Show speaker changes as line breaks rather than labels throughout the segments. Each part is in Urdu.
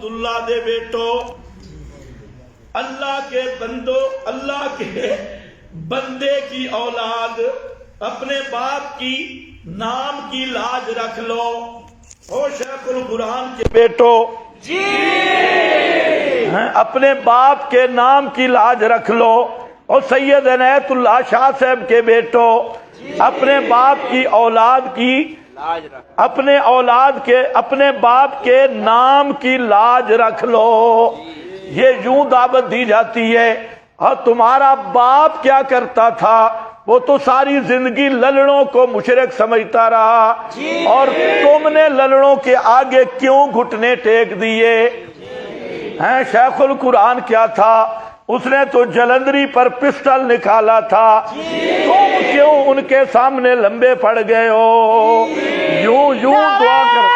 اللہ دے بیٹو، اللہ کے بندو، اللہ کے بندے کی اولاد، اپنے باپ کی نام کی لاج رکھ لو۔ او شیخ القرآن کے بیٹو جی، اپنے باپ کے نام کی لاج رکھ لو۔ اور سید عنایت اللہ شاہ صاحب کے بیٹو، اپنے باپ کی اولاد کی اپنے باپ کے نام کی لاج رکھ لو۔ یہ یوں دعوت دی جاتی ہے۔ اور تمہارا باپ کیا کرتا تھا؟ وہ تو ساری زندگی للڑوں کو مشرک سمجھتا رہا، اور تم نے للڑوں کے آگے کیوں گھٹنے ٹیک دیے ہیں؟ شیخ القرآن کیا تھا؟ اس نے تو جلندری پر پسٹل نکالا تھا، تم کیوں ان کے سامنے لمبے پڑ گئے ہو؟ یوں دعا کر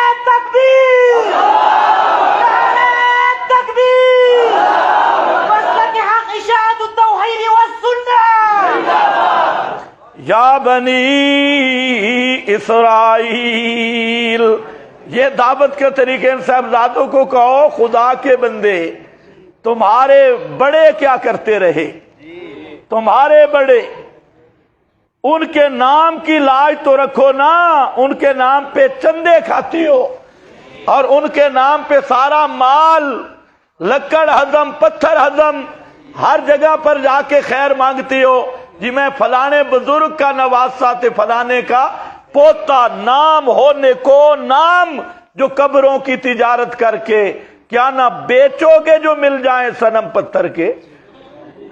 یا بنی اسرائیل، یہ دعوت کے طریقے ان صاحبزادوں کو کہو، خدا کے بندے تمہارے بڑے کیا کرتے رہے؟ تمہارے بڑے، ان کے نام کی لاج تو رکھو نا۔ ان کے نام پہ چندے کھاتی ہو، اور ان کے نام پہ سارا مال، لکڑ ہضم، پتھر ہضم، ہر جگہ پر جا کے خیر مانگتی ہو۔ جی میں فلانے بزرگ کا نواسا تھے، فلانے کا پوتا، نام ہونے کو نام جو قبروں کی تجارت کر کے کیا نہ بیچو گے جو مل جائیں صنم پتھر کے؟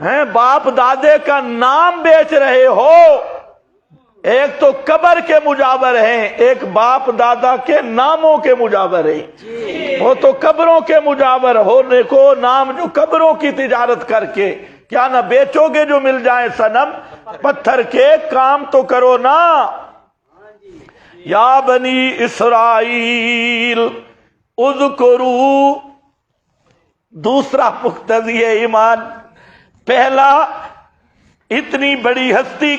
ہیں باپ دادے کا نام بیچ رہے ہو۔ ایک تو قبر کے مجاور ہیں، ایک باپ دادا کے ناموں کے مجاور ہیں۔ وہ تو قبروں کے مجاور ہونے کو نام جو قبروں کی تجارت کر کے کیا نہ بیچو گے جو مل جائیں صنم پتھر کے؟ کام تو کرو نا۔ یا بنی اسرائیل اذکروا، دوسرا مقتضی ایمان۔ پہلا، اتنی بڑی ہستی